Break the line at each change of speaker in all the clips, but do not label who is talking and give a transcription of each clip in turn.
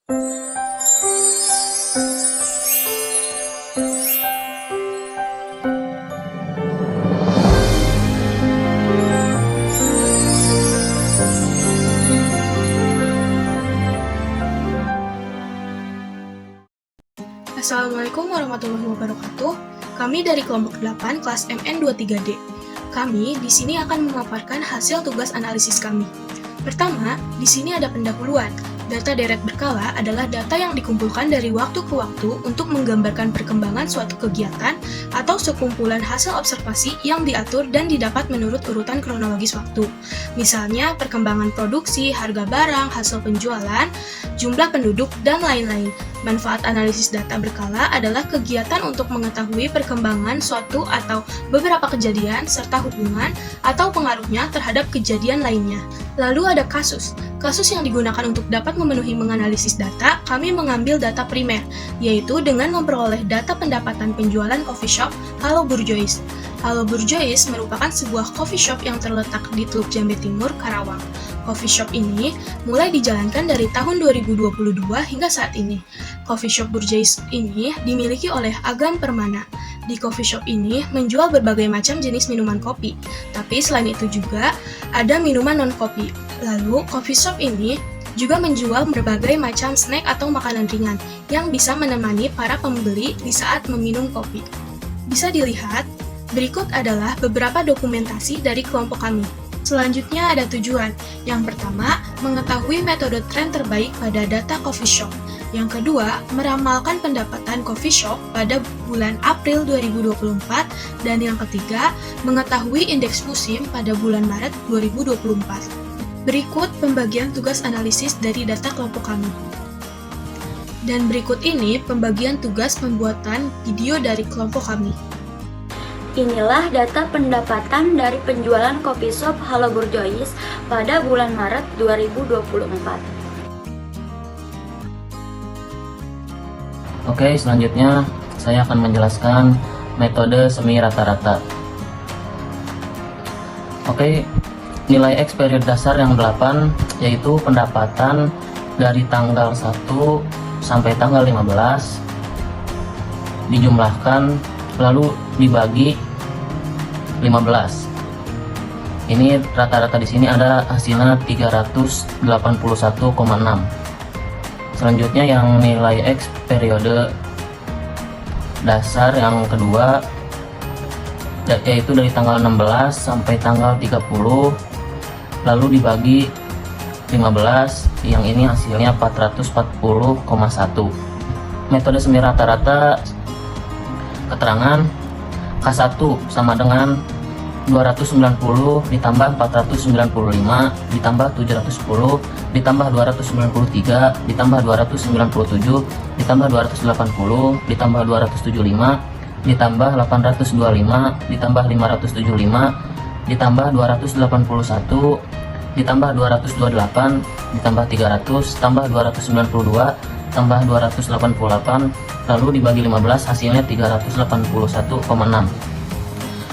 Assalamualaikum warahmatullahi wabarakatuh. Kami dari kelompok 8 kelas MN23D. Kami di sini akan memaparkan hasil tugas analisis kami. Pertama, di sini ada pendahuluan. Data deret berkala adalah data yang dikumpulkan dari waktu ke waktu untuk menggambarkan perkembangan suatu kegiatan atau sekumpulan hasil observasi yang diatur dan didapat menurut urutan kronologis waktu. Misalnya, perkembangan produksi, harga barang, hasil penjualan, jumlah penduduk, dan lain-lain. Manfaat analisis data berkala adalah kegiatan untuk mengetahui perkembangan suatu atau beberapa kejadian serta hubungan atau pengaruhnya terhadap kejadian lainnya. Lalu ada kasus. Kasus yang digunakan untuk dapat memenuhi menganalisis data, kami mengambil data primer, yaitu dengan memperoleh data pendapatan penjualan coffee shop Halo Burjois. Halo Burjois merupakan sebuah coffee shop yang terletak di Teluk Jambe Timur, Karawang. Coffee shop ini mulai dijalankan dari tahun 2022 hingga saat ini. Coffee shop Burjois ini dimiliki oleh Agam Permana. Di coffee shop ini menjual berbagai macam jenis minuman kopi, tapi selain itu juga ada minuman non-kopi. Lalu, coffee shop ini juga menjual berbagai macam snack atau makanan ringan yang bisa menemani para pembeli di saat meminum kopi. Bisa dilihat, berikut adalah beberapa dokumentasi dari kelompok kami. Selanjutnya ada tujuan. Yang pertama, mengetahui metode tren terbaik pada data coffee shop. Yang kedua, meramalkan pendapatan coffee shop pada bulan April 2024. Dan yang ketiga, mengetahui indeks musim pada bulan Maret 2024. Berikut pembagian tugas analisis dari data kelompok kami. Dan berikut ini pembagian tugas pembuatan video dari kelompok kami.
Inilah data pendapatan dari penjualan coffee shop Halo Burjois pada bulan Maret 2024.
Oke, selanjutnya saya akan menjelaskan metode semi rata-rata. Oke, nilai X periode dasar yang 8 yaitu pendapatan dari tanggal 1 sampai tanggal 15 dijumlahkan lalu dibagi 15. Ini rata-rata di sini ada hasilnya 381,6. Selanjutnya yang nilai X periode dasar yang kedua yaitu dari tanggal 16 sampai tanggal 30 lalu dibagi 15, yang ini hasilnya 440,1. Metode semi rata-rata keterangan K1 sama dengan 290 ditambah 495 ditambah 710 ditambah 293 ditambah 297 ditambah 280 ditambah 275 ditambah 825 ditambah 575 ditambah 281 ditambah 228 ditambah 300 tambah 292 tambah 288 lalu dibagi 15, hasilnya 381,6.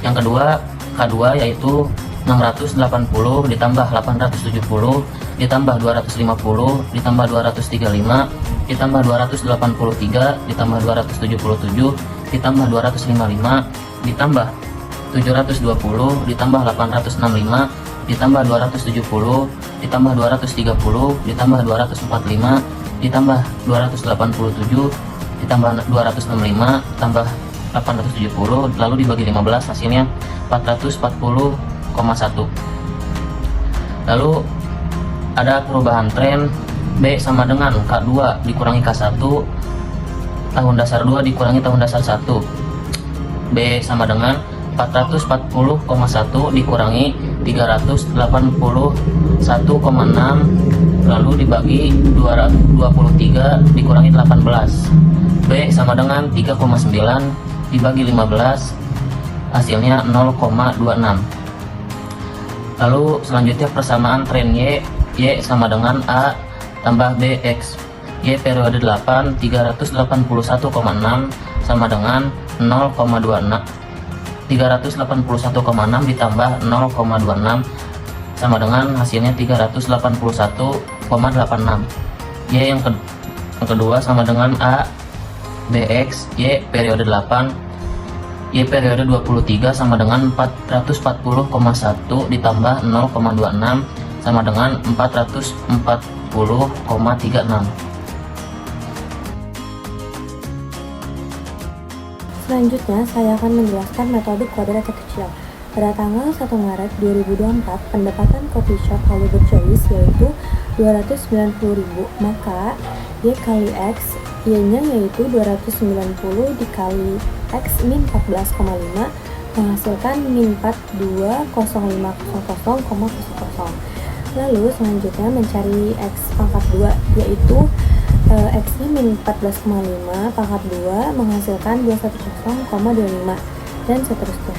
Yang kedua K2 yaitu 680 ditambah 870 ditambah 250 ditambah 235 ditambah 283 ditambah 277 ditambah 255 ditambah 720 ditambah 865 ditambah 270 ditambah 230 ditambah 245 ditambah 287 ditambah 265 tambah 870 lalu dibagi 15, hasilnya 440,1. Lalu ada perubahan tren B sama dengan K2 dikurangi K1 tahun dasar 2 dikurangi tahun dasar 1. B sama dengan 440,1 dikurangi 381,6 lalu dibagi 23 dikurangi 18. B sama dengan 3,9 dibagi 15, hasilnya 0,26. Lalu selanjutnya persamaan tren Y sama dengan A tambah BX. Y periode 8 381,6 sama dengan 0,26. 381,6 ditambah 0,26 sama dengan hasilnya 381,86. Yang kedua sama dengan A BX Y periode 8 Y periode 23 sama dengan 440,1 ditambah 0,26 sama dengan 440,36.
Selanjutnya, saya akan menjelaskan metode kuadrat terkecil. Pada tanggal 1 Maret 2024, pendapatan coffee shop Hollywood Choice yaitu 290.000, maka Y kali X, Y-nya yaitu 290 dikali X min 14,5 menghasilkan min 420500,00. Lalu selanjutnya mencari X pangkat 2 yaitu X-nya min 14,5 pangkat 2 menghasilkan 210,25 dan seterusnya.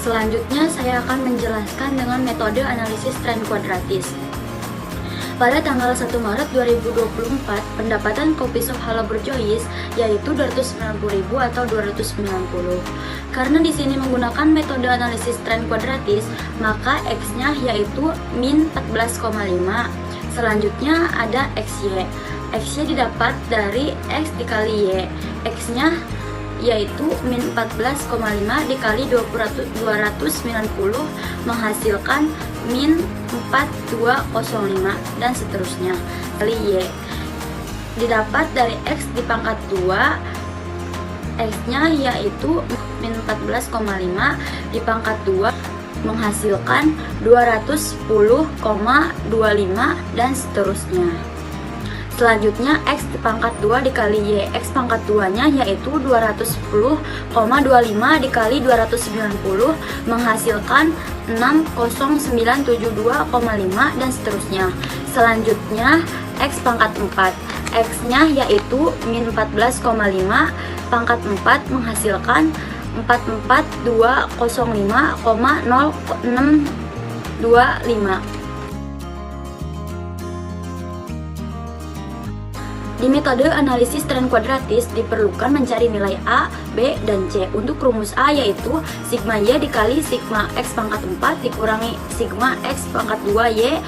Selanjutnya saya akan menjelaskan dengan metode analisis tren kuadratis. Pada tanggal 1 Maret 2024, pendapatan coffee shop Halabur Joyce yaitu 290.000 atau 290. Karena di sini menggunakan metode analisis tren kuadratis, maka X-nya yaitu min 14,5. Selanjutnya ada XY. XY didapat dari X dikali Y. X-nya yaitu min 14,5 dikali 290 menghasilkan min 4205 dan seterusnya. Kali Y didapat dari X di pangkat 2, X-nya yaitu min 14,5 di pangkat 2 menghasilkan 210,25 dan seterusnya. Selanjutnya X di pangkat 2 dikali Y. X pangkat 2-nya yaitu 210,25 dikali 290 menghasilkan 60972,5 dan seterusnya. Selanjutnya X pangkat 4. X-nya yaitu min 14,5 pangkat 4 menghasilkan 44205,0625. Di metode analisis tren kuadratis diperlukan mencari nilai A, B, dan C. Untuk rumus A yaitu sigma Y dikali sigma X pangkat 4 dikurangi sigma X pangkat 2Y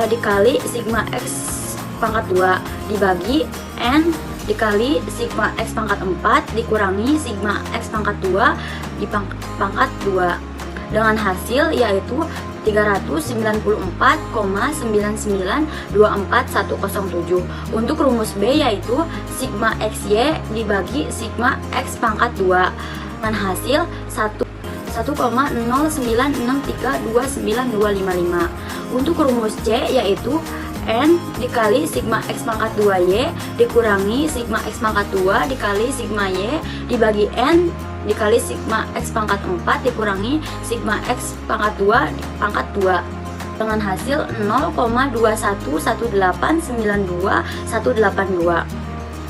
dikali sigma X pangkat 2 dibagi N dikali sigma X pangkat 4 dikurangi sigma X pangkat 2 di pangkat 2 dengan hasil yaitu 394,9924,107. Untuk rumus B yaitu sigma XY dibagi sigma X pangkat 2 dengan hasil 1,096329255. Untuk rumus C yaitu N dikali sigma X pangkat 2Y dikurangi sigma X pangkat 2 dikali sigma Y dibagi N dikali sigma X pangkat 4 dikurangi sigma X pangkat 2 pangkat 2 dengan hasil 0,211892182.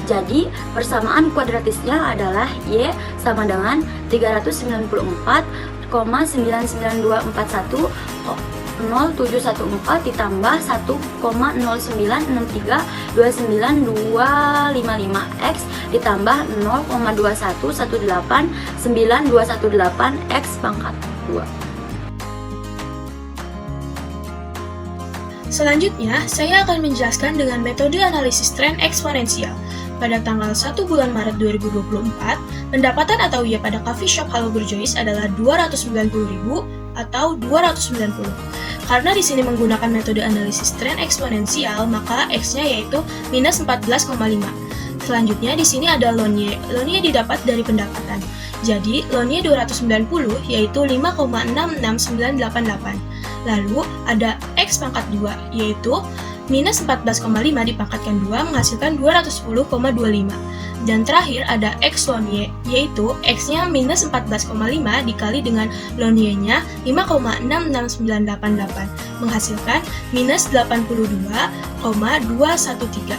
Jadi persamaan kuadratisnya adalah Y sama dengan 394,992410,714 ditambah 1,096329255 X ditambah 0,2118918 X pangkat 2.
Selanjutnya, saya akan menjelaskan dengan metode analisis tren eksponensial. Pada tanggal 1 bulan Maret 2024, pendapatan atau Y pada coffee shop Halabur Joyce adalah 290.000 atau 290. Karena di sini menggunakan metode analisis tren eksponensial, maka X-nya yaitu minus 14,5. Selanjutnya di sini ada loan Y. Loan Y didapat dari pendapatan. Jadi, loan Y 290 yaitu 5,66988. Lalu ada X pangkat 2 yaitu minus 14,5 dipangkatkan 2 menghasilkan 210,25. Dan terakhir ada X loan Y yaitu X-nya minus 14,5 dikali dengan loan Y-nya 5,66988 menghasilkan minus 82,213.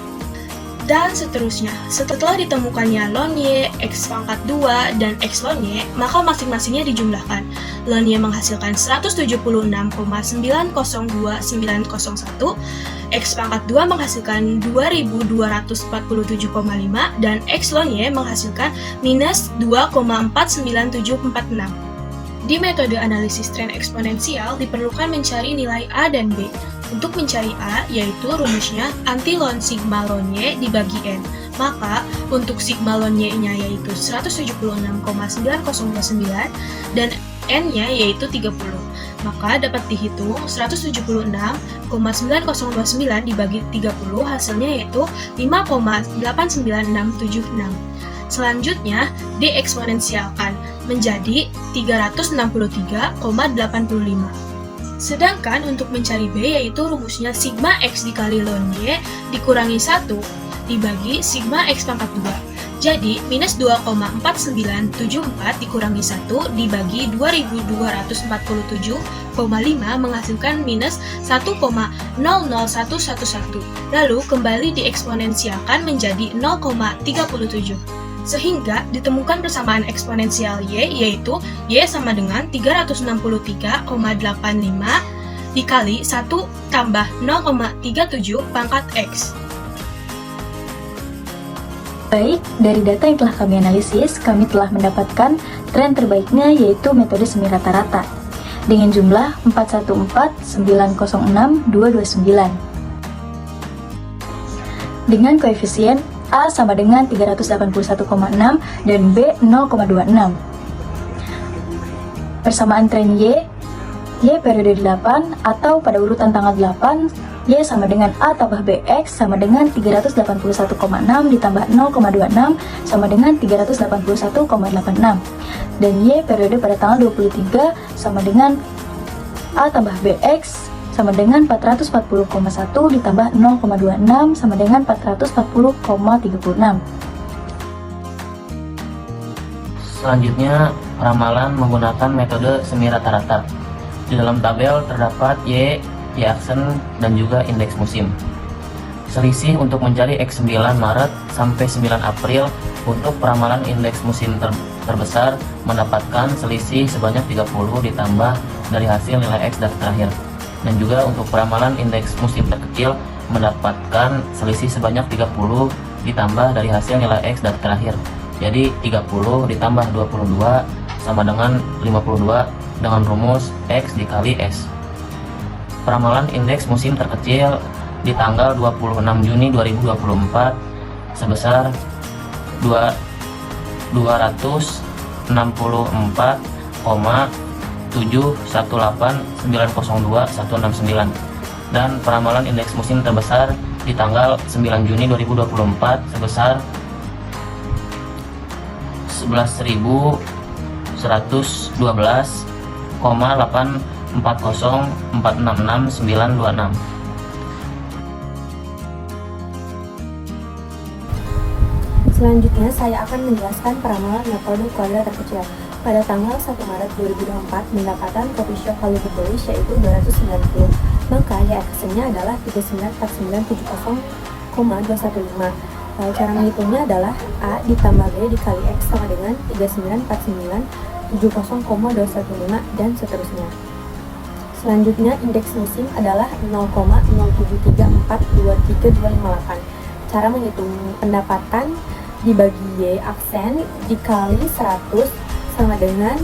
Dan seterusnya. Setelah ditemukannya loan Y, X pangkat 2, dan X loan Y, maka masing-masingnya dijumlahkan. Loan Y menghasilkan 176,902901, X pangkat 2 menghasilkan 2247,5, dan X loan Y menghasilkan minus 2,49746. Di metode analisis tren eksponensial diperlukan mencari nilai A dan B. Untuk mencari A, yaitu rumusnya anti ln sigma ln Y dibagi N. Maka, untuk sigma ln Y-nya yaitu 176,9029 dan N-nya yaitu 30. Maka dapat dihitung 176,9029 dibagi 30 hasilnya yaitu 5,89676. Selanjutnya, dieksponensialkan menjadi 363,85. Sedangkan untuk mencari B yaitu rumusnya sigma X dikali ln Y dikurangi 1 dibagi sigma X pangkat 2. Jadi, minus 2,4974 dikurangi 1 dibagi 2247,5 menghasilkan minus 1,00111. Lalu kembali dieksponensialkan menjadi 0,37. Sehingga ditemukan persamaan eksponensial Y, yaitu Y sama dengan 363,85 dikali 1 tambah 0,37 pangkat X.
Baik, dari data yang telah kami analisis, kami telah mendapatkan tren terbaiknya yaitu metode semi rata-rata dengan jumlah 414906229 dengan koefisien A sama dengan 381,6 dan B 0,26. Persamaan tren Y periode 8 atau pada urutan tanggal 8, Y sama dengan A tambah BX sama dengan 381,6 ditambah 0,26 sama dengan 381,86. Dan Y periode pada tanggal 23 sama dengan A tambah BX sama dengan 440,1 ditambah 0,26 sama dengan 440,36.
Selanjutnya, ramalan menggunakan metode semi rata-rata. Di dalam tabel terdapat Y aksen, dan juga indeks musim. Selisih untuk mencari X9 Maret sampai 9 April untuk peramalan indeks musim terbesar mendapatkan selisih sebanyak 30 ditambah dari hasil nilai X data terakhir. Dan juga untuk peramalan indeks musim terkecil mendapatkan selisih sebanyak 30 ditambah dari hasil nilai X data terakhir. Jadi 30 ditambah 22 sama dengan 52 dengan rumus X dikali S. Peramalan indeks musim terkecil di tanggal 26 Juni 2024 sebesar 218,718902,169 dan peramalan indeks musim terbesar di tanggal 9 Juni 2024 sebesar 11.112,840466,926.
Selanjutnya, saya akan menjelaskan peramalan metode kuadrat terkecil. Pada tanggal 1 Maret 2024, pendapatan coffee shop Halu Berjois yaitu 290, maka Y-aksennya adalah 39497,215. Cara menghitungnya adalah A ditambah B dikali X sama dengan 39497,215 dan seterusnya. Selanjutnya, indeks musim adalah 0,073423258. Cara menghitung pendapatan dibagi Y aksen dikali 100 sama dengan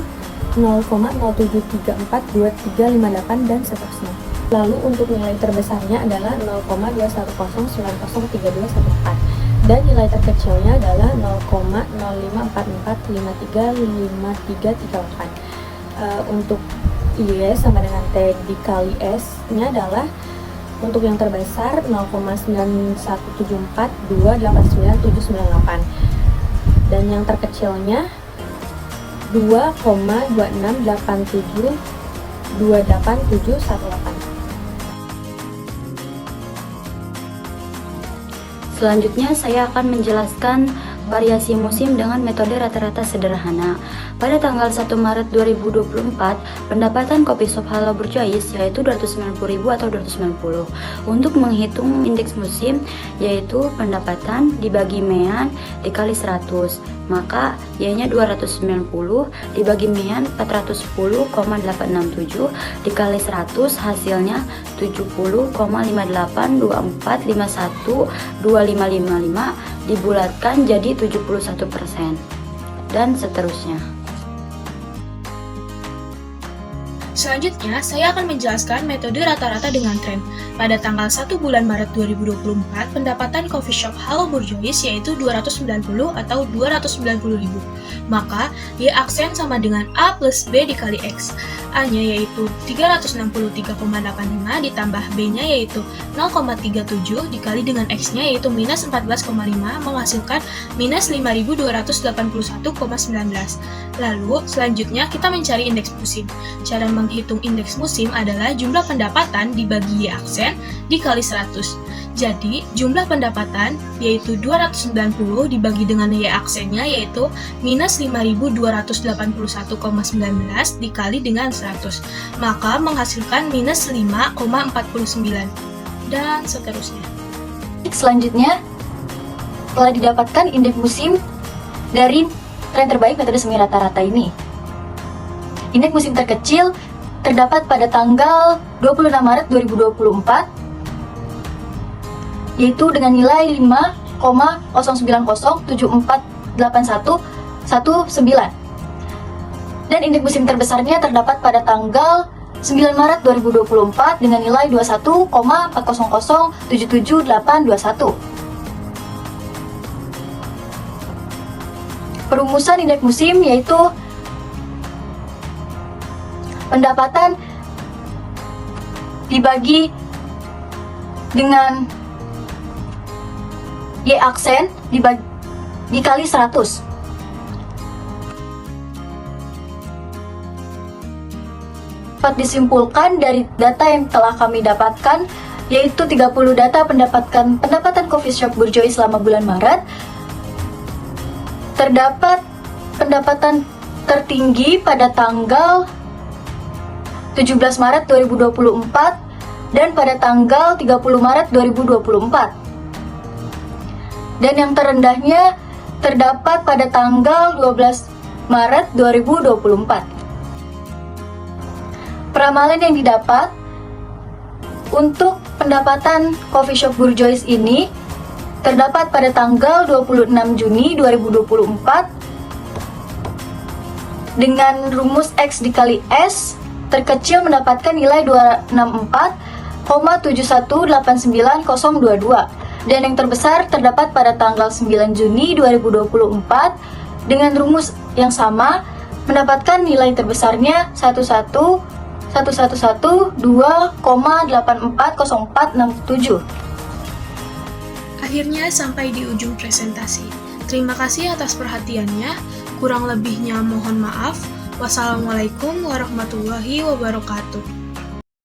0,073423258 dan seterusnya. Lalu untuk nilai terbesarnya adalah 0,210903214 dan nilai terkecilnya adalah 0,0544535338. Untuk Y sama dengan T dikali S nya adalah untuk yang terbesar 0,9174289,798 dan yang terkecilnya 2,268728,718.
Selanjutnya saya akan menjelaskan variasi musim dengan metode rata-rata sederhana. Pada tanggal 1 Maret 2024, pendapatan kopi shop Halu Berjois yaitu 290.000 atau 290. Untuk menghitung indeks musim yaitu pendapatan dibagi mean dikali 100. Maka Y-nya 290 dibagi mean 410,867 dikali 100 hasilnya 70,5824512555 dibulatkan jadi 71% dan seterusnya.
Selanjutnya, saya akan menjelaskan metode rata-rata dengan tren. Pada tanggal 1 bulan Maret 2024, pendapatan coffee shop Halo Burjois yaitu 290 atau 290.000. Maka, Y aksen sama dengan A plus B dikali X. A-nya yaitu 363,85 ditambah B-nya yaitu 0,37 dikali dengan X-nya yaitu minus 14,5 menghasilkan minus 5.281,19. Lalu, selanjutnya kita mencari indeks musim. Cara menghitung indeks musim adalah jumlah pendapatan dibagi Y aksen dikali 100. Jadi, jumlah pendapatan yaitu 290 dibagi dengan Y aksennya yaitu minus 5.281,19 dikali dengan 100. Maka menghasilkan minus 5,49. Dan seterusnya.
Selanjutnya, telah didapatkan indeks musim dari tren terbaik metode semi rata-rata ini. Indeks musim terkecil terdapat pada tanggal 26 Maret 2024 yaitu dengan nilai 5,090748119 dan indeks musim terbesarnya terdapat pada tanggal 9 Maret 2024 dengan nilai 21,400777821. Perumusan indeks musim yaitu pendapatan dibagi dengan Y aksen dikali 100. Dapat disimpulkan dari data yang telah kami dapatkan yaitu 30 data pendapatan coffee shop Burjois selama bulan Maret. Terdapat pendapatan tertinggi pada tanggal 17 Maret 2024 dan pada tanggal 30 Maret 2024. Dan yang terendahnya terdapat pada tanggal 12 Maret 2024. Peramalan yang didapat untuk pendapatan coffee shop Burjois ini terdapat pada tanggal 26 Juni 2024 dengan rumus X dikali S terkecil mendapatkan nilai 264,7189,022 dan yang terbesar terdapat pada tanggal 9 Juni 2024 dengan rumus yang sama mendapatkan nilai terbesarnya 11112,840467.
Akhirnya sampai di ujung presentasi. Terima kasih atas perhatiannya. Kurang lebihnya mohon maaf. Wassalamualaikum warahmatullahi wabarakatuh.